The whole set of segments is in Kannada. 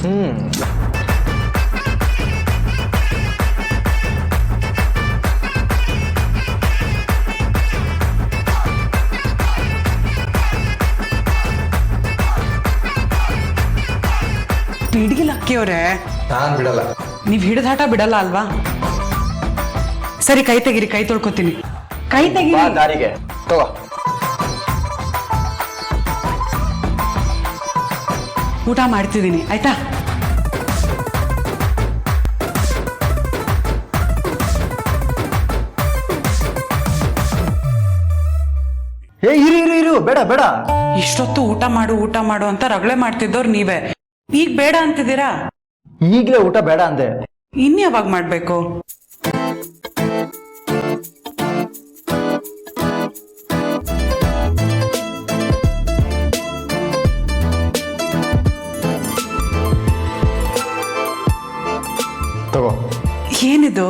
ಬಿಡಿಗೆ ಲಕ್ಕಿಯವ್ರೆ, ನಾನು ಬಿಡಲ್ಲ. ನೀವ್ ಹಿಡಿದಾಟ ಬಿಡಲ್ಲ ಅಲ್ವಾ? ಸರಿ, ಕೈ ತೆಗಿರಿ, ಕೈ ತೊಳ್ಕೊತೀನಿ. ಕೈ ತೆಗಿರಿ. ದಾರಿಗೆ ತಗೋ. ಊಟ ಮಾಡ್ತಿದ್ದೀನಿ, ಆಯ್ತಾ? ಇರು ಬೇಡ ಬೇಡ. ಇಷ್ಟೊತ್ತು ಊಟ ಮಾಡು ಅಂತ ರಗಳೆ ಮಾಡ್ತಿದ್ದವ್ರು ನೀವೇ, ಈಗ ಬೇಡ ಅಂತಿದ್ದೀರಾ? ಈಗ್ಲೇ ಊಟ ಬೇಡ ಅಂದೆ. ಇನ್ಯಾವಾಗ ಮಾಡ್ಬೇಕು? ತಗೋ. ಏನಿದು?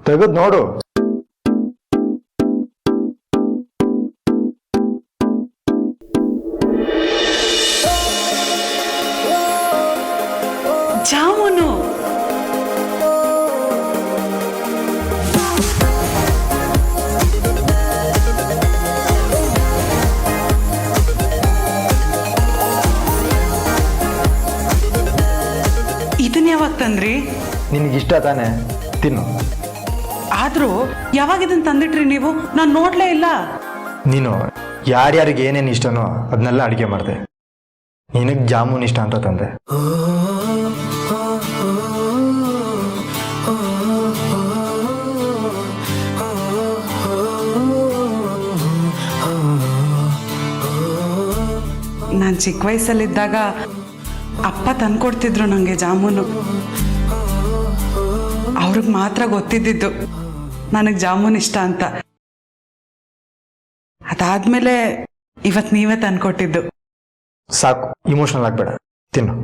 ತೆಗೆದ್ ನೋಡು. ಜಾಮೂನು. ಇದನ್ನ ಯಾವಾಗ ತಂದ್ರಿ? ನಿನಗಿಷ್ಟ ತಾನೆ, ತಿನ್ನು. ಆದ್ರೂ ಯಾವಾಗ ಇದನ್ನ ತಂದಿಟ್ರಿ ನೀವು? ನಾನು ನೋಡ್ಲೇ ಇಲ್ಲ. ನೀನು ಯಾರ್ಯಾರಿಗೆ ಏನೇನು ಇಷ್ಟನೋ ಅದನ್ನೆಲ್ಲ ಅಡುಗೆ ಮಾಡಿದೆ. ನಿನಗೆ ಜಾಮೂನ್ ಇಷ್ಟ ಅಂತ ತಂದೆ. ನಾನು ಚಿಕ್ಕ ವಯಸ್ಸಲ್ಲಿದ್ದಾಗ ಅಪ್ಪ ತಂದ್ಕೊಡ್ತಿದ್ರು ನನಗೆ ಜಾಮೂನು. ಅವ್ರಿಗೆ ಮಾತ್ರ ಗೊತ್ತಿದ್ದಿದ್ದು ನನಗೆ ಜಾಮೂನ್ ಇಷ್ಟ ಅಂತ. ಅದಾದ್ಮೇಲೆ ಇವತ್ತು ನೀವೇ ತಂದ್ಕೊಟ್ಟಿದ್ದು. ಸಾಕು, ಇಮೋಷನಲ್ ಆಗಬೇಡ, ತಿನ್ನು.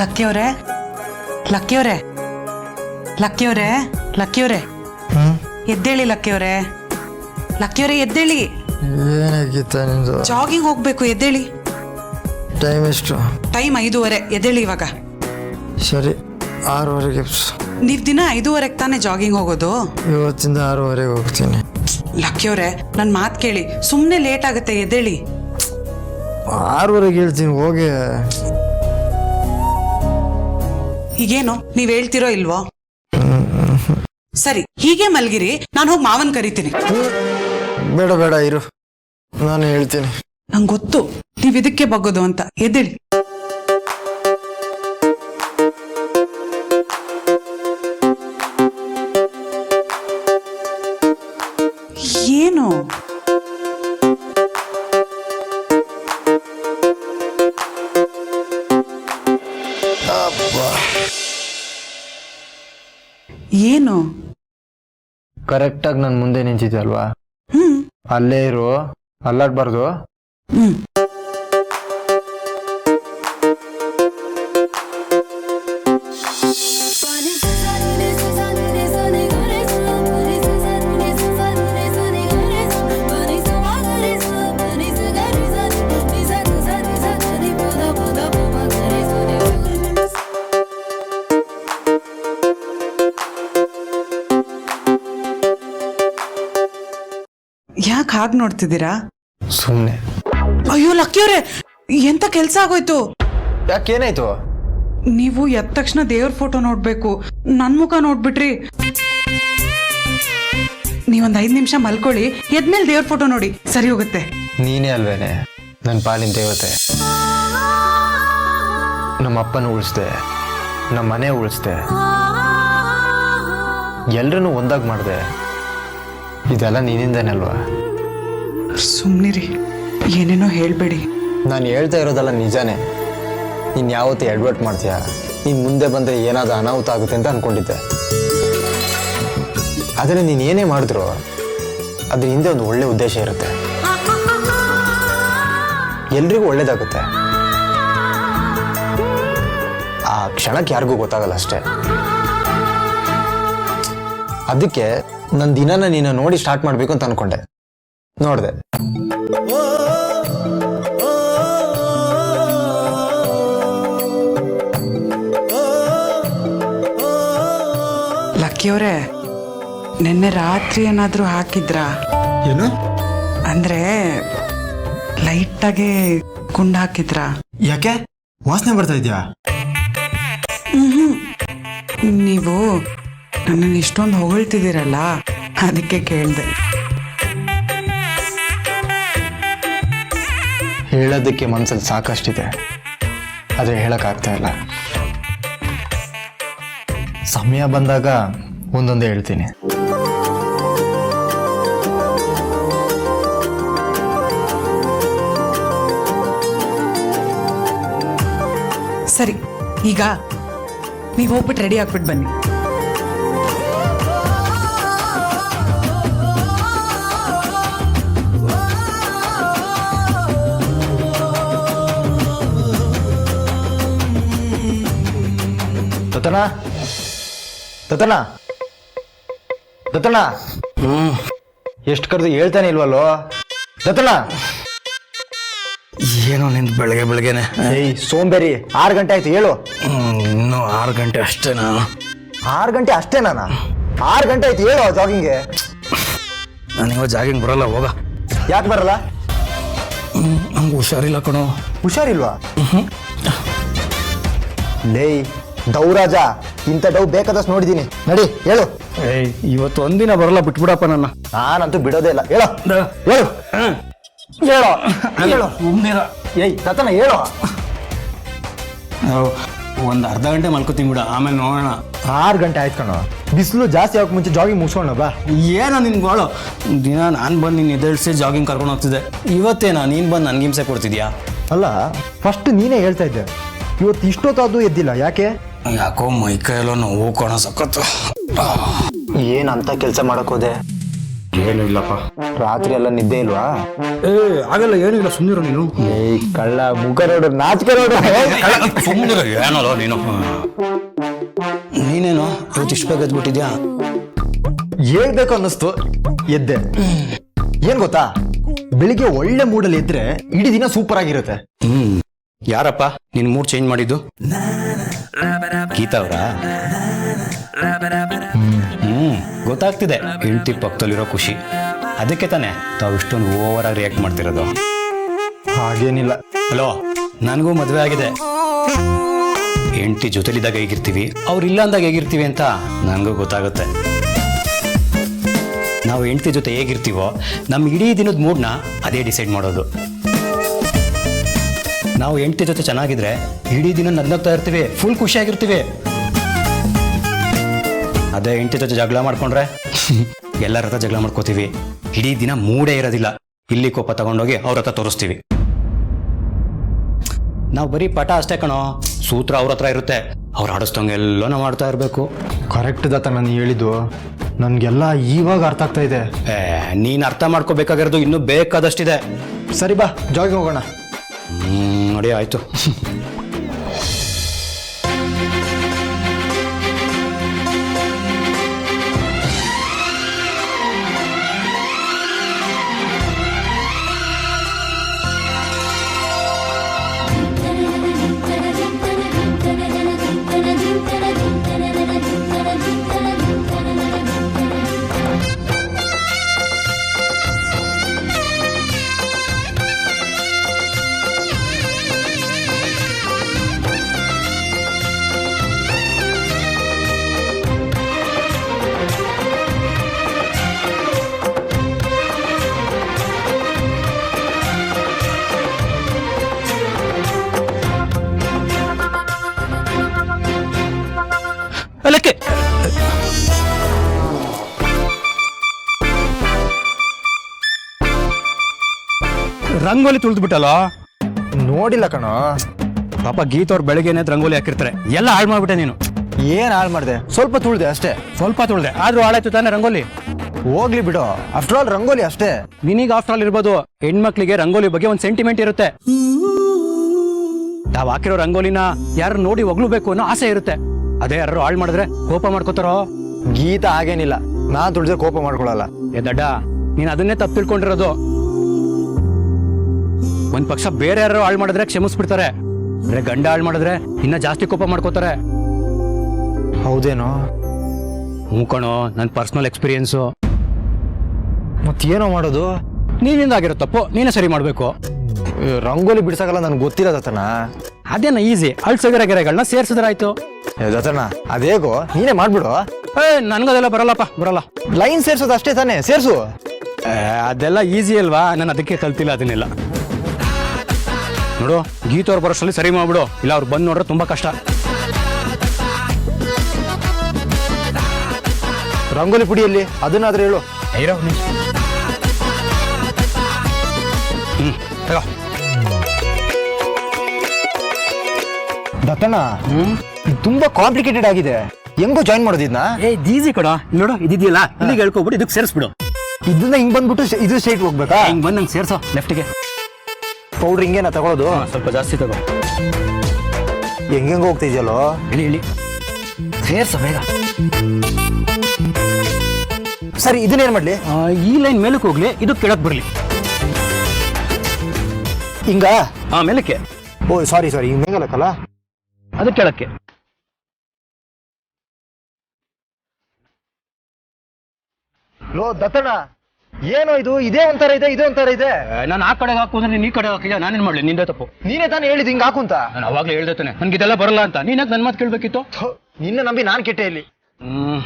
ಲಕ್ಕಿಯವರೇ, ಲಕ್ಕಿಯವರೇ, ಲಕ್ಕಿಯವರೇ, ಲಕ್ಕಿಯವರೇ, ಎದ್ದೇಳಿ ಲಕ್ಕಿಯವರೇ, ಲಕ್ಕಿಯವರೇ ಎದ್ದೇಳಿ. ಏನಾಗಿತ್ತ ನಿಂದು? ಜಾಗಿಂಗ್ ಹೋಗ್ಬೇಕು, ಎದ್ದೇಳಿ. ಟೈಮ್ ಎಷ್ಟು? ಟೈಮ್ 5:30. ಎದ್ದೇಳಿ ಇವಾಗ. ಸರಿ, 6:30ಗೆ. ನೀವ್ ದಿನ 5:30 ತಾನೇ ಜಾಗಿಂಗ್ ಹೋಗೋದು? ಇವತ್ತಿಂದ 6:30ಗೆ ಹೋಗ್ತೀನಿ. ಲಕ್ಕಿಯವರೇ, ನನ್ನ ಮಾತು ಕೇಳಿ, ಸುಮ್ಮನೆ ಲೇಟ್ ಆಗುತ್ತೆ, ಎದ್ದೇಳಿ. 6:30ಗೆ ಹೇಳ್ತೀನಿ, ಹೋಗಿ. ಈಗೇನು ನೀವ್ ಹೇಳ್ತಿರೋ ಇಲ್ವೋ? ಸರಿ, ಹೀಗೆ ಮಲ್ಗಿರಿ, ನಾನು ಹೋಗಿ ಮಾವನ್ ಕರಿತೀನಿ. ಬೇಡ ಬೇಡ, ಇರು, ನಾನು ಹೇಳ್ತೀನಿ. ನಂಗೆ ಗೊತ್ತು ನೀವ್ ಇದಕ್ಕೆ ಬಗ್ಗೋದು ಅಂತ. ಎದ್ದೇಳಿ. ಏನು? ಏನು? ಕರೆಕ್ಟಾಗಿ ನನ್ನ ಮುಂದೆ ನಿಂತಿದ್ದೆ ಅಲ್ವಾ? ಅಲ್ಲೇ ಇರು, ಅಲ್ಲಾಡ್ಬಾರ್ದು. ಯಾಕೆ ಹಾಗೆ ನೋಡ್ತಿದ್ದೀರಾ? ಸುಮ್ಮನೆ. ಅಯ್ಯೋ ಲಕ್ಕಿಯವ್ರೆ, ಎಂತ ಕೆಲ್ಸ ಆಗೋಯ್ತು? ಯಾಕೇನಾಯ್ತು? ನೀವು ಎದ್ದ ತಕ್ಷಣ ದೇವ್ರ ಫೋಟೋ ನೋಡ್ಬೇಕು. ನನ್ ಮುಖ ನೋಡ್ಬಿಟ್ರಿ. ನೀವೊಂದ್ 5 ನಿಮಿಷ ಮಲ್ಕೊಳ್ಳಿ, ಎದ್ಮೇಲೆ ದೇವ್ರ ಫೋಟೋ ನೋಡಿ, ಸರಿ ಹೋಗುತ್ತೆ. ನೀನೇ ಅಲ್ವೇನೆ ನನ್ನ ಪಾಲಿನ ದೇವತೆ. ನಮ್ಮ ಅಪ್ಪನ ಉಳಿಸ್ದೆ, ನಮ್ಮ ಮನೆ ಉಳಿಸ್ದೆ, ಎಲ್ರನ್ನೂ ಒಂದಾಗಿ ಮಾಡಿದೆ. ಇದೆಲ್ಲ ನೀನಿಂದನೇ ಅಲ್ವಾ? ಸುಮ್ನಿರಿ, ಏನೇನೋ ಹೇಳ್ಬೇಡಿ. ನಾನು ಹೇಳ್ತಾ ಇರೋದಲ್ಲ ನಿಜಾನೇ. ನೀನು ಯಾವತ್ತೂ ಎಡ್ವರ್ಟ್ ಮಾಡ್ತೀಯಾ, ನೀನು ಮುಂದೆ ಬಂದರೆ ಏನಾದರೂ ಅನಾಹುತ ಆಗುತ್ತೆ ಅಂತ ಅಂದ್ಕೊಂಡಿದ್ದೆ. ಆದರೆ ನೀನು ಏನೇ ಮಾಡಿದ್ರು ಅದ್ರ ಹಿಂದೆ ಒಂದು ಒಳ್ಳೆ ಉದ್ದೇಶ ಇರುತ್ತೆ. ಎಲ್ರಿಗೂ ಒಳ್ಳೇದಾಗುತ್ತೆ. ಆ ಕ್ಷಣಕ್ಕೆ ಯಾರಿಗೂ ಗೊತ್ತಾಗಲ್ಲ ಅಷ್ಟೇ. ಅದಕ್ಕೆ ನನ್ನ ದಿನನ ನೀನು ನೋಡಿ ಸ್ಟಾರ್ಟ್ ಮಾಡಬೇಕು ಅಂತ ಅನ್ಕೊಂಡೆ. ನೋಡಿದೆ. ಲಕ್ಕಿಯವ್ರೆ, ನಿನ್ನೆ ರಾತ್ರಿ ಏನಾದ್ರೂ ಹಾಕಿದ್ರಾ? ಏನು ಅಂದ್ರೆ ಲೈಟಾಗಿ ಗುಂಡು ಹಾಕಿದ್ರಾ? ಯಾಕೆ ವಾಸನೆ ಬರ್ತಾ ಇದೆಯಾ? ನೀವು ನನ್ನನ್ನು ಇಷ್ಟೊಂದು ಹೊಗಳ್ತಿದ್ದೀರಲ್ಲ, ಅದಕ್ಕೆ ಕೇಳಿದೆ. ಹೇಳೋದಕ್ಕೆ ಮನಸ್ಸಲ್ಲಿ ಸಾಕಷ್ಟಿದೆ, ಆದರೆ ಹೇಳೋಕ್ಕಾಗ್ತಾ ಇಲ್ಲ. ಸಮಯ ಬಂದಾಗ ಒಂದೊಂದೇ ಹೇಳ್ತೀನಿ. ಸರಿ, ಈಗ ನೀವು ಹೋಗ್ಬಿಟ್ಟು ರೆಡಿ ಆಗ್ಬಿಟ್ಟು ಬನ್ನಿ. ದತ್ತನ, ದತ್ತನ, ದತ್ತನ, ಎಷ್ಟು ಕರೆದು ಹೇಳ್ತಾನೆ ಇಲ್ವಲ್ಲೋ? ದತ್ತನ, ಏನೋ ನಿಂದು ಬೆಳಗ್ಗೆ ಬೆಳಗ್ಗೆನೆ. ಏಯ್ ಸೋಂಬೇರಿ, 6 ಗಂಟೆ ಆಯ್ತು, ಹೇಳು. ಇನ್ನೂ 6 ಗಂಟೆ ಅಷ್ಟೇನಾ? 6 ಗಂಟೆ ಅಷ್ಟೇ ನಾನು? 6 ಗಂಟೆ ಆಯ್ತು, ಹೇಳು ಜಾಗಿಂಗ್ಗೆ. ನನಗೆ ಜಾಗಿಂಗ್ ಬರಲ್ಲ, ಹೋಗ. ಯಾಕೆ ಬರಲ್ಲ? ನಂಗೆ ಹುಷಾರಿಲ್ಲ ಕಣೋ. ಹುಷಾರಿಲ್ವಾ? ಲೇ ಡೌರಾಜ, ಇಂಥ ಡೌ ಬೇಕಾದಷ್ಟು ನೋಡಿದ್ದೀನಿ. ನಡಿ ಹೇಳು. ಏಯ್, ಇವತ್ತು ಒಂದಿನ ಬರಲ್ಲ, ಬಿಟ್ಬಿಡಪ್ಪ ನನ್ನ. ನಾನಂತೂ ಬಿಡೋದೇ ಇಲ್ಲ, ಹೇಳು ಹೇಳು ಹೇಳು ಹೇಳು. ಸುಮ್ಮನಿರ. ಏಯ್ ದತ್ತನ, ಹೇಳು. ಒಂದು ಅರ್ಧ ಗಂಟೆ ಮಲ್ಕೋತೀನಿ ಬಿಡ, ಆಮೇಲೆ ನೋಡೋಣ. 6 ಗಂಟೆ ಆಯ್ತು ಕಣೋ. ಬಿಸಿಲು ಜಾಸ್ತಿ ಆಗೋಕೆ ಮುಂಚೆ ಜಾಗಿಂಗ್ ಮುಗಿಸೋಣ ಬಾ. ಏನೋ ನಿನ್ಗೋಳು, ದಿನ ನಾನು ಬಂದು ನೀನು ಎದ್ದೇಳಿಸಿ ಜಾಗಿಂಗ್ ಕರ್ಕೊಂಡು ಹೋಗ್ತಿದ್ದೆ. ಇವತ್ತೇನಾ ನೀನು ಬಂದು ನನಗೆ ಹಿಂಸೆ ಕೊಡ್ತಿದ್ಯಾ? ಅಲ್ಲ, ಫಸ್ಟ್ ನೀನೇ ಹೇಳ್ತಾ ಇದ್ದೆ. ಇವತ್ತು ಇಷ್ಟೊತ್ತಾದ್ರೂ ಎದ್ದಿಲ್ಲ, ಯಾಕೆ? ಯಾಕೋ ಮೈಕೈಯಲ್ಲೋ ನೋವು ಕಣ, ಸಖತ್ತು. ಏನಂತ ಕೆಲಸ ಮಾಡಕ್ ಹೋದೆ? ಏನು ಇಲ್ಲಪ್ಪ. ರಾತ್ರಿ ಎಲ್ಲ ನಿದ್ದೆ ಇಲ್ವಾ? ಆಗಲ್ಲ, ಏನೂ ಇಲ್ಲ, ಸುಮ್ಮನಿರು ನೀನು. ಏಯ್ ಕಳ್ಳ, ಮುಖ ನೋಡು, ನಾಚಿಕೆ ನೋಡು. ಸುಮ್ಮನಿರು, ಏನಲ್ಲ ನೀನು. ನೀನೇನು ಇವತ್ತು ಇಷ್ಟು ಬೇಗ ಎದ್ಬಿಟ್ಟಿದ್ಯಾ? ಹೇಳ್ಬೇಕು ಅನ್ನಿಸ್ತು, ಎದ್ದೆ. ಏನ್ ಗೊತ್ತಾ, ಬೆಳಿಗ್ಗೆ ಒಳ್ಳೆ ಮೂಡಲ್ಲಿ ಎದ್ರೆ ಇಡೀ ದಿನ ಸೂಪರ್ ಆಗಿರುತ್ತೆ. ಯಾರಪ್ಪ ನಿನ್ ಮೂಡ್ ಚೇಂಜ್ ಮಾಡಿದ್ದು? ಗೀತಾ ಅವರಾ? ಗೊತ್ತಾಗ್ತಿದೆ, ಹೆಂಡತಿ ಪಕ್ಕದಲ್ಲಿರೋ ಖುಷಿ. ಅದಕ್ಕೆ ತಾನೆ ತಾವು ಇಷ್ಟೊಂದು ಓವರ್ ಆಗಿ ರಿಯಾಕ್ಟ್ ಮಾಡ್ತಿರೋದು. ಹಾಗೇನಿಲ್ಲ. ಹಲೋ, ನನಗೂ ಮದುವೆ ಆಗಿದೆ. ಹೆಂಡತಿ ಜೊತೆಲಿದ್ದಾಗ ಹೇಗಿರ್ತೀವಿ, ಅವ್ರು ಇಲ್ಲ ಅಂದಾಗ ಹೇಗಿರ್ತೀವಿ ಅಂತ ನನಗೂ ಗೊತ್ತಾಗುತ್ತೆ. ನಾವು ಹೆಂಡತಿ ಜೊತೆ ಹೇಗಿರ್ತೀವೋ ನಮ್ಮ ಇಡೀ ದಿನದ ಮೂಡ್ನ ಅದೇ ಡಿಸೈಡ್ ಮಾಡೋದು. ನಾವು ಹೆಂಡತಿ ಜೊತೆ ಚೆನ್ನಾಗಿದ್ರೆ ಇಡೀ ದಿನ ನಗ್ನಗ್ತಾ ಇರ್ತೀವಿ, ಫುಲ್ ಖುಷಿಯಾಗಿರ್ತೀವಿ. ಅದೇ ಹೆಂಡತಿ ಜೊತೆ ಜಗಳ ಮಾಡ್ಕೊಂಡ್ರೆ ಎಲ್ಲರ ಹತ್ರ ಜಗಳ ಮಾಡ್ಕೋತೀವಿ, ಇಡೀ ದಿನ ಮೂಡೇ ಇರೋದಿಲ್ಲ. ಇಲ್ಲಿ ಕೋಪ ತಗೊಂಡೋಗಿ ಅವ್ರ ಹತ್ರ ತೋರಿಸ್ತೀವಿ. ನಾವು ಬರೀ ಪಟ ಅಷ್ಟೇ ಕಣೋ, ಸೂತ್ರ ಅವ್ರ ಹತ್ರ ಇರುತ್ತೆ. ಅವ್ರು ಆಡಿಸ್ದಂಗೆಲ್ಲ ನಾವು ಆಡ್ತಾ ಇರಬೇಕು. ಕರೆಕ್ಟ್ ದತ್ತ ನಾನು ಹೇಳಿದ್ದು, ನನಗೆಲ್ಲ ಇವಾಗ ಅರ್ಥ ಆಗ್ತಾ ಇದೆ. ನೀನು ಅರ್ಥ ಮಾಡ್ಕೋಬೇಕಾಗಿರೋದು ಇನ್ನೂ ಬೇಕಾದಷ್ಟಿದೆ. ಸರಿ ಬಾ, ಜಾಗಿಂಗ್ ಹೋಗೋಣ. ನೋಡಿ, ಆಯ್ತು. ರಂಗೋಲಿ ತುಳಿದ್ಬಿಟ್ಟಲ್ಲ. ನೋಡಿಲ್ಲ ಕಣೋ. ಪಾಪ ಗೀತ್ ಅವ್ರು ಬೆಳಗ್ಗೆನೆ ರಂಗೋಲಿ ಹಾಕಿರ್ತಾರೆ, ಎಲ್ಲ ಹಾಳು ಮಾಡ್ಬಿಟ್ಟೆ ನೀನು. ಏನ್ ಹಾಳು ಮಾಡಿದೆ, ಸ್ವಲ್ಪ ತುಳ್ದೆ ಅಷ್ಟೇ. ಸ್ವಲ್ಪ ತುಳ್ದೆ ಆದ್ರೂ ಹಾಳಾಯ್ತು ತಾನೆ ರಂಗೋಲಿ. ಹೋಗ್ಲಿ ಬಿಡು, ಆಫ್ಟರ್ ಆಲ್ ರಂಗೋಲಿ ಅಷ್ಟೇ. ನಿನೀಗ ಆಫ್ಟರ್ ಆಲ್ ಇರ್ಬೋದು, ಹೆಣ್ಮಕ್ಳಿಗೆ ರಂಗೋಲಿ ಬಗ್ಗೆ ಒಂದು ಸೆಂಟಿಮೆಂಟ್ ಇರುತ್ತೆ. ತಾವ್ ಹಾಕಿರೋ ರಂಗೋಲಿನ ಯಾರು ನೋಡಿ ಹೊಗ್ಲಬೇಕು ಅನ್ನೋ ಆಸೆ ಇರುತ್ತೆ. ಅದೇ ಯಾರು ಹಾಳು ಮಾಡಿದ್ರೆ ಕೋಪ ಮಾಡ್ಕೋತಾರೋ. ಗೀತಾ ಹಾಗೇನಿಲ್ಲ, ನಾನ್ ತುಳಿದ್ರೆ ಕೋಪ ಮಾಡ್ಕೊಳಲ್ಲ. ಏ ದಡ್ಡ, ನೀನ್ ಅದನ್ನೇ ತಪ್ಪು ತಿಳ್ಕೊಂಡಿರೋದು. ಒಂದ್ ಪಕ್ಷ ಬೇರೆ ಯಾರು ಹಾಳು ಮಾಡಿದ್ರೆ ಕ್ಷಮಿಸ್ಬಿಡ್ತಾರೆ, ಅಂದ್ರೆ ಗಂಡ ಹಾಳು ಮಾಡಿದ್ರೆ ಇನ್ನ ಜಾಸ್ತಿ ಕೋಪ ಮಾಡ್ಕೋತಾರೆ. ಹೌದೇನೋ? ಕಣೋ, ನನ್ ಪರ್ಸನಲ್ ಎಕ್ಸ್ಪೀರಿಯನ್ಸು. ಮತ್ತೇನೋ ಮಾಡೋದು? ನೀನಿಂದ ಆಗಿರೋ ತಪ್ಪು ನೀನೇ ಸರಿ ಮಾಡ್ಬೇಕು. ರಂಗೋಲಿ ಬಿಡ್ಸಕಲ್ಲ ನನ್ಗೆ ಗೊತ್ತಿಲ್ಲ ದತ್ತಣ್ಣ. ಅದೇನ ಈಸಿ, ಅಳ್ಸೋಗಿರೋ ಗೆರೆಗಳನ್ನ ಸೇರ್ಸಿದ್ರಾಯ್ತು. ದತ್ತಣ್ಣ ಅದೇಗೋ ನೀನೇ ಮಾಡ್ಬಿಡು. ನನ್ಗದೆಲ್ಲ ಬರಲ್ಲಪ್ಪ, ಬರಲ್ಲ. ಲೈನ್ ಸೇರ್ಸೋದು ಅಷ್ಟೇ ತಾನೇ, ಸೇರ್ಸು. ಅದೆಲ್ಲ ಈಸಿ ಅಲ್ವಾ, ನಾನು ಅದಕ್ಕೆ ಕಲ್ತಿಲ್ಲ ಅದನ್ನೆಲ್ಲ. ನೋಡು, ಗೀತ್ ಅವ್ರು ಬರೋಷ್ಟರಲ್ಲಿ ಸರಿ ಮಾಡ್ಬಿಡು, ಇಲ್ಲ ಅವ್ರು ಬಂದು ನೋಡ್ರೆ ತುಂಬಾ ಕಷ್ಟ. ರಂಗೋಲಿ ಪುಡಿಯಲ್ಲಿ ಅದನ್ನಾದ್ರೆ ಹೇಳು. ತಗೋ. ದತ್ತಣ್ಣ ಇದು ತುಂಬಾ ಕಾಂಪ್ಲಿಕೇಟೆಡ್ ಆಗಿದೆ, ಹೆಂಗೋ ಜಾಯಿನ್ ಮಾಡೋದಿದ್ನ? ಈಸಿ ಕೊಡ, ನೋಡು ಇದಿದೆಯಲ್ಲ, ಇಲ್ಲಿಗೆ ಹೇಳ್ಕೊಬಿಟ್ಟು ಇದಕ್ಕೆ ಸೇರಿಸ್ಬಿಡು. ಇದನ್ನ ಹಿಂಗ್ ಬಂದ್ಬಿಟ್ಟು ಇದು ಸ್ಟ್ರೈಟ್ ಹೋಗ್ಬೇಕಾ? ಹಿಂಗ್ ಬಂದು ನಂಗೆ ಸೇರ್ಸೋ ಲೆಫ್ಟ್ಗೆ. ಪೌಡ್ರ್ ಹಿಂಗೇನ ತಗೊಳ್ಳೋದು? ಸ್ವಲ್ಪ ಜಾಸ್ತಿ ತಗೋ. ಹೆಂಗೆಂಗ ಹೋಗ್ತಾ ಇದೆಯಲ್ಲೋ. ಇಳಿ ಸೇರ್ಸ ಬೇಗ. ಸರಿ, ಇದನ್ನೇನ್ ಮಾಡ್ಲಿ? ಈ ಲೈನ್ ಮೇಲಕ್ಕೆ ಹೋಗ್ಲಿ, ಇದು ಕೆಳಕ್ ಬರ್ಲಿ. ಹಿಂಗ? ಮೇಲಕ್ಕೆ. ಓ ಸಾರಿ ಹಿಂಗ್ ಮೇಗಲಕ್ಕಲ್ಲ, ಅದು ಕೆಳಕ್ಕೆ. ಲೋ ದತ್ತಣ್ಣ, ಏನೋ ಇದು, ಇದೇ ಒಂಥರ ಇದೆ, ಇದೇ ಒಂಥರ ಇದೆ. ನಾನು ಆ ಕಡೆಗೆ ಹಾಕು ಅಂದ್ರೆ ನೀನ್ ಈ ಕಡೆ ಹಾಕಿಲ್ಲ, ನಾನೇನ್ ಮಾಡ್ಲಿ? ನಿಂದೆ ತಪ್ಪು. ನೀನೇ ತಾನೇ ಹೇಳಿದ್ ಹಿಂಗ್ ಹಾಕು ಅಂತ. ನಾನು ಅವಾಗ್ಲೇ ಹೇಳ್ದೇತಾನೆ ನನ್ಗೆ ಇದೆಲ್ಲ ಬರಲ್ಲ ಅಂತ. ನೀನಾಗ ನನ್ ಮಾತು ಕೇಳ್ಬೇಕಿತ್ತು. ನಿನ್ನ ನಂಬಿ ನಾನ್ ಕೆಟ್ಟೆ ಇಲ್ಲಿ.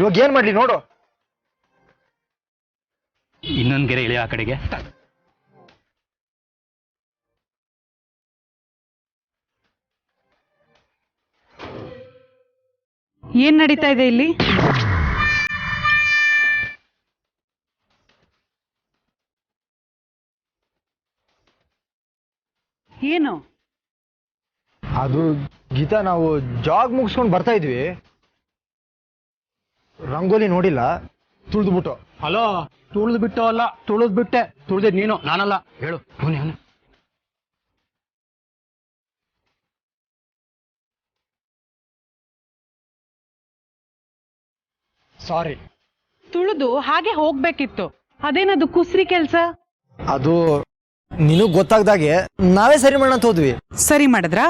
ಇವಾಗ ಏನ್ ಮಾಡ್ಲಿ ನೋಡು. ಇನ್ನೊಂದ್ ಗೆರೆ ಇಳಿ ಆ ಕಡೆಗೆ. ಏನ್ ನಡೀತಾ ಇದೆ ಇಲ್ಲಿ? ಏನು? ಅದು ಗೀತಾ, ನಾವು ಜಾಗ್ ಮುಗಿಸ್ಕೊಂಡು ಬರ್ತಾ ಇದ್ವಿ, ರಂಗೋಲಿ ನೋಡಿಲ್ಲ, ತುಳಿದ್ಬಿಟ್ಟು. ಹಲೋ, ತುಳಿದ್ ಬಿಟ್ಟು ಅಲ್ಲ, ತುಳಿದ್ ಬಿಟ್ಟೆ. ತುಳಿದ್ ನೀನು, ನಾನಲ್ಲ. ಹೇಳು ಅವನು. ಸಾರಿ. ತುಳಿದು ಹಾಗೆ ಹೋಗ್ಬೇಕಿತ್ತು, ಅದೇನದು ಕುಸ್ರಿ ಕೆಲ್ಸ? ಅದು ನಿನಗ್ ಗೊತ್ತಾಗ್ದಾಗೆ ನಾವೇ ಸರಿ ಮಾಡೋಣ ಅಂತ ಹೋದ್ವಿ. ಸರಿ ಮಾಡಿದ್ರಾ?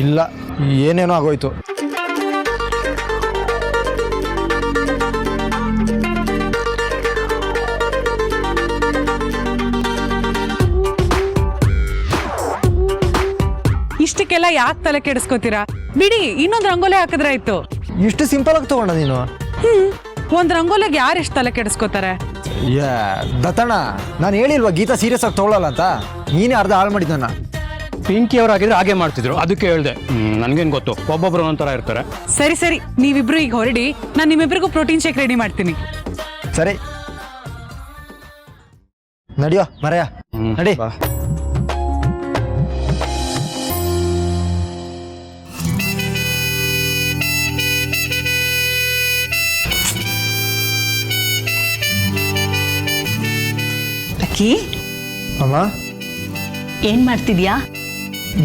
ಇಲ್ಲ, ಏನೇನೋ ಆಗೋಯ್ತು. ಇಷ್ಟಕ್ಕೆಲ್ಲ ಯಾಕೆ ತಲೆ ಕೆಡಿಸ್ಕೋತೀರಾ? ಬಿಡಿ, ಇನ್ನೊಂದ್ ರಂಗೋಲಿ ಹಾಕಿದ್ರಾಯ್ತು. ಇಷ್ಟು ಸಿಂಪಲ್ ಆಗಿ ತಗೊಂಡ ನೀನು? ಒಂದ್ ರಂಗೋಲಿಗೆ ಯಾರು ಎಷ್ಟು ತಲೆ ಕೆಡಿಸ್ಕೋತಾರೆ? ದತ್ತಣ್ಣ, ನಾನು ಹೇಳಿಲ್ವಾ ಗೀತಾ ಸೀರಿಯಸ್ ಆಗಿ ತಗೊಳ್ಳಲ್ಲ ಅಂತ? ನೀನೇ ಅರ್ಧ ಹಾಳು ಮಾಡಿದ್ ನನ್ನ. ಪಿಂಕಿ ಅವರಾಗಿದ್ರೆ ಹಾಗೆ ಮಾಡ್ತಿದ್ರು, ಅದಕ್ಕೆ ಹೇಳ್ದೆ. ನನ್ಗೇನ್ ಗೊತ್ತು, ಒಬ್ಬೊಬ್ರು ಒಂಥರ ಇರ್ತಾರೆ. ಸರಿ, ನೀವಿಬ್ರು ಈಗ ಹೊರಡಿ, ನಾನು ನಿಮ್ಮಿಬ್ರಿಗೂ ಪ್ರೋಟೀನ್ ಶೇಕ್ ರೆಡಿ ಮಾಡ್ತೀನಿ. ಸರಿ ನಡಿಯೋ ಮರೆಯ, ನಡಿ. ಅಕ್ಕಿ, ಅಮ್ಮ ಏನ್ ಮಾಡ್ತಿದ್ಯಾ?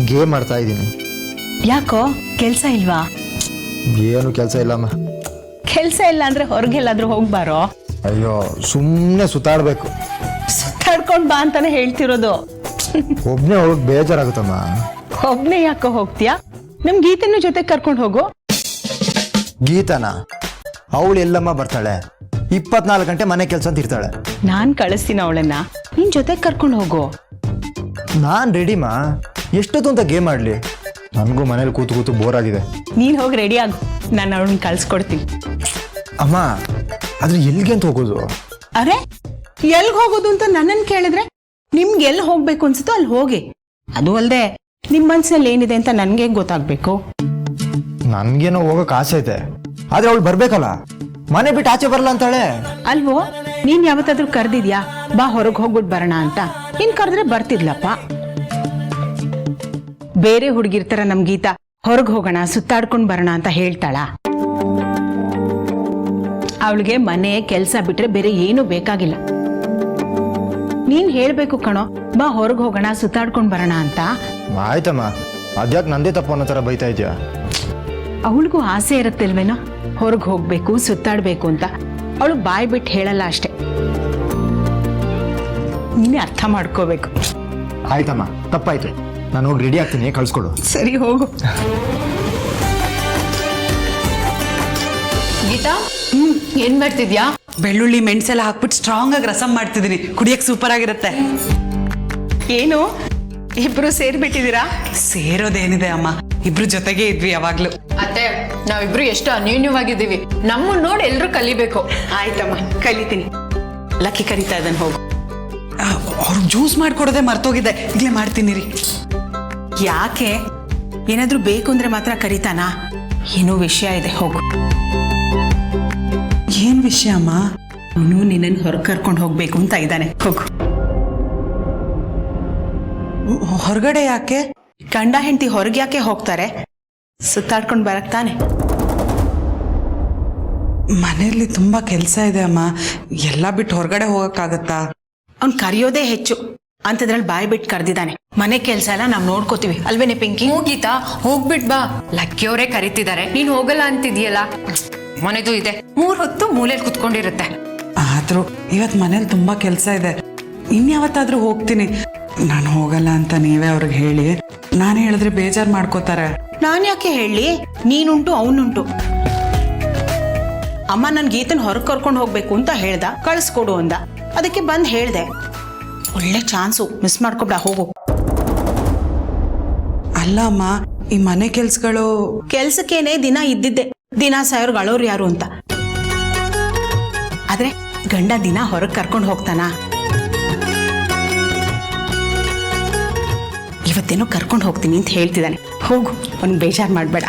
ಗೇಮ್ ಮಾಡ್ತಾ ಇದ್ದೀನಿ. ಯಾಕೋ ಕೆಲ್ಸ ಇಲ್ವಾ? ಏನು ಕೆಲಸ ಇಲ್ಲಮ್ಮ. ಕೆಲ್ಸ ಇಲ್ಲ ಅಂದ್ರೆ ಹೊರಗೆಲ್ಲಾದ್ರೂ ಹೋಗ್ಬಾರೋ? ಅಯ್ಯೋ, ಸುಮ್ಮನೆ ಸುತ್ತಾಡ್ಬೇಕು. ಸುತ್ತಾಡ್ಕೊಂಡ್ ಬಾ ಅಂತಾನೆ ಹೇಳ್ತಿರೋದು. ಒಬ್ನೇ ಹೋಗಕ್ ಬೇಜಾರಾಗುತ್ತಮ್ಮ. ಒಬ್ನೇ ಯಾಕೋ ಹೋಗ್ತೀಯಾ? ನಮ್ ಗೀತನ್ನು ಜೊತೆ ಕರ್ಕೊಂಡು ಹೋಗು. ಗೀತನ ಅವಳು ಎಲ್ಲಮ್ಮ ಬರ್ತಾಳೆ, 24 ಗಂಟೆ ಮನೆ ಕೆಲಸ ಅಂತ ಇರ್ತಾಳೆ. ನಾನ್ ಕಳಿಸ್ತೀನಿ ಅವಳನ್ನ, ನಿನ್ ಜೊತೆ ಕರ್ಕೊಂಡು ಹೋಗು. ನಾನ್ ರೆಡಿಮಾ, ಎಷ್ಟೊತ್ತು ಅಂತ ಗೇಮ್ ಆಡ್ಲಿ? ನನಗೂ ಮನೇಲಿ ಕೂತು ಕೂತು ಬೋರ್ ಆಗಿದೆ. ನೀನ್ ಹೋಗಿ ರೆಡಿ ಆಗು, ನಾನು ಅವಳನ್ನ ಕಳ್ಸ್ಕೊಡ್ತೀನಿ. ಅಮ್ಮ, ಆದ್ರೆ ಎಲ್ಲಿಗೆ ಅಂತ ಹೋಗೋದು? ಅರೆ, ಎಲ್ಗ್ ಹೋಗೋದು ಅಂತ ನನ್ನನ್ ಕೇಳಿದ್ರೆ ನಿಮ್ಗೆ ಎಲ್ಲಿ ಹೋಗ್ಬೇಕು ಅನ್ಸುತ್ತೋ ಅಲ್ಲಿ ಹೋಗಿ. ಅದು ಅಲ್ದೆ ನಿಮ್ ಮನ್ಸಲ್ಲಿ ಏನಿದೆ ಅಂತ ನನ್ಗೆ ಗೊತ್ತಾಗ್ಬೇಕು. ನನ್ಗೇನೋ ಹೋಗಕ್ ಆಸೆ ಐತೆ, ಆದ್ರೆ ಅವಳು ಬರ್ಬೇಕಲ್ಲ. ಮನೆ ಬಿಟ್ಟು ಆಚೆ ಬರಲ್ಲ ಅಂತಾಳೆ. ಅಲ್ವೋ, ನೀನ್ ಯಾವತ್ತಾದ್ರೂ ಕರ್ದಿದ್ಯಾ ಬಾ ಹೊರಗೆ ಹೋಗ್ಬಿಟ್ ಬರೋಣ ಅಂತ? ನೀನ್ ಕರೆದ್ರೆ ಬರ್ತಿದ್ಲಪ್ಪ. ಬೇರೆ ಹುಡುಗಿರ್ತಾರ ನಮ್ ಗೀತಾ ಹೊರಗೆ ಹೋಗೋಣ ಸುತ್ತಾಡ್ಕೊಂಡ್ ಬರೋಣ ಅಂತ ಹೇಳ್ತಾಳ? ಅವಳಿಗೆ ಮನೆ ಕೆಲ್ಸ ಬಿಟ್ರೆ ಬೇರೆ ಏನು ಬೇಕಾಗಿಲ್ಲ. ನೀನ್ ಹೇಳ್ಬೇಕು ಕಣೋ, ಬಾ ಹೊರಗೆ ಹೋಗೋಣ ಸುತ್ತಾಡ್ಕೊಂಡ್ ಬರೋಣ ಅಂತ. ಆಯ್ತಮ್ಮ, ಅದ್ಯಾಕ್ ನಂದೇ ತಪ್ಪು ಅನ್ನೋ ತರ ಬೈತಾ ಇದ್ಯಾ? ಅವಳಿಗೂ ಆಸೆ ಇರತ್ತಿಲ್ವೇನೋ ಹೊರಗೆ ಹೋಗ್ಬೇಕು ಸುತ್ತಾಡ್ಬೇಕು ಅಂತ. ಅವಳು ಬಾಯ್ ಬಿಟ್ಟು ಹೇಳಲ್ಲ ಅಷ್ಟೆ, ನೀನೇ ಅರ್ಥ ಮಾಡ್ಕೋಬೇಕು. ಆಯ್ತಮ್ಮ, ತಪ್ಪಾಯ್ತು. ನಾನು ಹೋಗಿ ರೆಡಿ ಆಗ್ತೀನಿ, ಕಳ್ಸ್ಕೊಡು. ಸರಿ, ಹೋಗು. ಗೀತಾ, ಏನ್ ಮಾಡ್ತಿದ್ಯಾ? ಬೆಳ್ಳುಳ್ಳಿ ಮೆಣಸೆಲ್ಲ ಹಾಕ್ಬಿಟ್ಟು ಸ್ಟ್ರಾಂಗ್ ಆಗಿ ರಸಂ ಮಾಡ್ತಿದ್ದೀನಿ, ಕುಡಿಯಕ್ ಸೂಪರ್ ಆಗಿರುತ್ತೆ. ಏನು ಇಬ್ರು ಸೇರ್ಬಿಟ್ಟಿದ್ದೀರಾ? ಸೇರೋದೇನಿದೆ ಅಮ್ಮ, ಇಬ್ರು ಜೊತೆಗೆ ಇದ್ವಿ ಯಾವಾಗ್ಲೂ. ಅತ್ತೆ, ನಾವಿಬ್ರು ಎಷ್ಟು ಅನ್ಯೂನ್ಯವಾಗಿದ್ದೀವಿ. ನಮ್ಮನ್ನ ನೋಡಿ ಎಲ್ರು ಕಲಿಬೇಕು. ಆಯ್ತಮ್ಮ, ಕಲಿತೀನಿ. ಲಕ್ಕಿ ಕರಿತಾ ಇದ್ದಾನೆ, ಹೋಗು. ಅವ್ರಿಗೆ ಜ್ಯೂಸ್ ಮಾಡ್ಕೊಡೋದೆ ಮರ್ತೋಗಿದೆ, ಇಲ್ಲೇ ಮಾಡ್ತೀನಿ ರೀ. ಯಾಕೆ? ಏನಾದ್ರೂ ಬೇಕು ಅಂದ್ರೆ ಮಾತ್ರ ಕರಿತಾನಾ? ಏನೋ ವಿಷಯ ಇದೆ, ಹೋಗು. ಏನ್ ವಿಷಯ ಅಮ್ಮ? ಅವನು ನಿನ್ನನ್ನು ಹೊರಗೆ ಕರ್ಕೊಂಡು ಹೋಗ್ಬೇಕು ಅಂತ ಇದ್ದಾನೆ, ಹೋಗು. ಹೊರಗಡೆ ಯಾಕೆ? ಗಂಡ ಹೆಂಡತಿ ಹೊರಗೆ ಯಾಕೆ ಹೋಗ್ತಾರೆ? ಸುತ್ತಾಡ್ಕೊಂಡು ಬರಕ್ ತಾನೆ. ಮನೆಯಲ್ಲಿ ತುಂಬಾ ಕೆಲಸ ಇದೆ ಅಮ್ಮ, ಎಲ್ಲ ಬಿಟ್ಟು ಹೊರಗಡೆ ಹೋಗಕ್ಕಾಗತ್ತಾ? ಅವ್ನು ಕರೆಯೋದೇ ಹೆಚ್ಚು ಅಂತದ್ರಲ್ಲಿ ಬಾಯ್ ಬಿಟ್ಟು ಕರೆದಿದ್ದಾನೆ. ಮನೆ ಕೆಲಸ ಎಲ್ಲ ನಾವು ನೋಡ್ಕೋತೀವಿ, ಅಲ್ವೇನೆ ಪಿಂಕಿ? ಗೀತಾ, ಹೋಗ್ಬಿಟ್ ಬಾ. ಲಕ್ಕಿಯವರೇ ಕರಿತಿದ್ದಾರೆ, ನೀನ್ ಹೋಗಲ್ಲ ಅಂತಿದ್ಯಲ್ಲ. ಮನೆದು ಇದೆ, 3 ಹೊತ್ತು ಮೂಲೆಯಲ್ಲಿ ಕುತ್ಕೊಂಡಿರುತ್ತೆ. ಆದ್ರೂ ಇವತ್ ಮನೇಲಿ ತುಂಬಾ ಕೆಲಸ ಇದೆ, ಇನ್ಯಾವತ್ತಾದ್ರೂ ಹೋಗ್ತೀನಿ. ನಾನು ಹೋಗಲ್ಲ ಅಂತ ನೀವೇ ಅವ್ರಿಗೆ ಹೇಳಿ. ನಾನು ಹೇಳಿದ್ರೆ ಬೇಜಾರು ಮಾಡ್ಕೋತಾರೆ. ನಾನು ಯಾಕೆ ಹೇಳಿ? ನೀನುಂಟು ಅವನುಂಟು. ಅಮ್ಮ ನನ್ ಗೀತನ್ ಹೊರಗೆ ಕರ್ಕೊಂಡು ಹೋಗ್ಬೇಕು ಅಂತ ಹೇಳ್ದ, ಕಳಿಸ್ಕೊಡು ಅಂದ. ಅದಕ್ಕೆ ಬಂದ್ ಹೇಳ್ದೆ. ಒಳ್ಳೆ ಚಾನ್ಸು, ಮಿಸ್ ಮಾಡ್ಕೊಬೇಡ, ಹೋಗು. ಅಲ್ಲ ಅಮ್ಮ, ಈ ಮನೆ ಕೆಲ್ಸಗಳು ಕೆಲ್ಸಕ್ಕೇನೆ ದಿನ ಇದ್ದಿದ್ದೆ, ದಿನ ಸಾವಿರ ಅಳೋರು ಯಾರು ಅಂತ. ಆದ್ರೆ ಗಂಡ ದಿನ ಹೊರಗೆ ಕರ್ಕೊಂಡು ಹೋಗ್ತಾನ? ಇವತ್ತೇನೋ ಕರ್ಕೊಂಡು ಹೋಗ್ತೀನಿ ಅಂತ ಹೇಳ್ತಿದ್ದಾನೆ, ಹೋಗು. ಅವ್ನಿಗೆ ಬೇಜಾರು ಮಾಡಬೇಡ.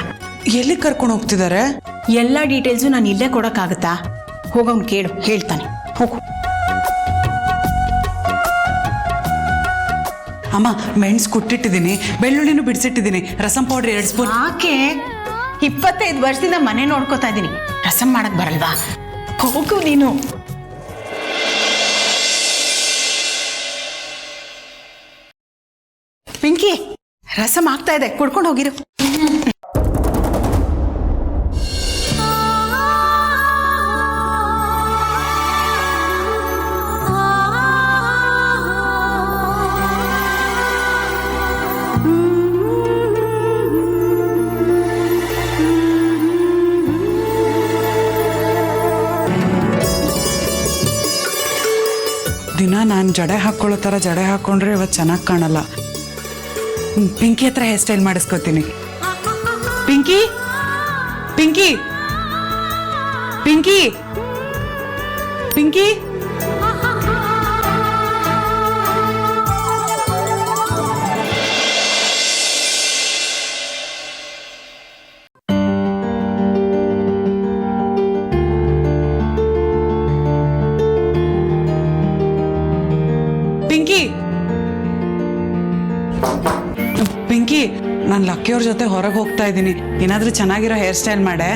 ಎಲ್ಲಿ ಕರ್ಕೊಂಡು ಹೋಗ್ತಿದ್ದಾರೆ? ಎಲ್ಲ ಡೀಟೇಲ್ಸು ನಾನು ಇಲ್ಲೇ ಕೊಡೋಕ್ಕಾಗತ್ತಾ? ಹೋಗವ್ನು ಕೇಳು, ಹೇಳ್ತಾನೆ, ಹೋಗು. ಅಮ್ಮ, ಮೆಣಸು ಕುಟ್ಟಿಟ್ಟಿದ್ದೀನಿ, ಬೆಳ್ಳುಳ್ಳಿನೂ ಬಿಡಿಸಿಟ್ಟಿದ್ದೀನಿ, ರಸಂ ಪೌಡ್ರ್ 2 ಸ್ಪೂನ್. ಯಾಕೆ? 25 ವರ್ಷದಿಂದ ಮನೆ ನೋಡ್ಕೋತಾ ಇದ್ದೀನಿ, ರಸಂ ಮಾಡಕ್ ಬರಲ್ವಾ? ಹೋಗು ನೀನು. ಪಿಂಕಿ, ರಸಂ ಆಗ್ತಾ ಇದೆ, ಕುಡ್ಕೊಂಡು ಹೋಗಿರು. ದಿನ ನಾನು ಜಡೆ ಹಾಕೊಳ್ಳೋ ಥರ ಜಡೆ ಹಾಕೊಂಡ್ರೆ ಇವತ್ತು ಚೆನ್ನಾಗಿ ಕಾಣಲ್ಲ. ಪಿಂಕಿ ಹತ್ರ ಹೇರ್ ಸ್ಟೈಲ್ ಮಾಡಿಸ್ಕೋತೀನಿ. ಪಿಂಕಿ, ಪಿಂಕಿ, ಪಿಂಕಿ, ಪಿಂಕಿ. ಪಿಂಕಿ, ಪಿಂಕಿ, ನಾನು ಲಕ್ಕಿಯವ್ರ ಜೊತೆ ಹೊರಗೆ ಹೋಗ್ತಾ ಇದ್ದೀನಿ, ಏನಾದ್ರೂ ಚೆನ್ನಾಗಿರೋ ಹೇರ್ ಸ್ಟೈಲ್ ಮಾಡೆ.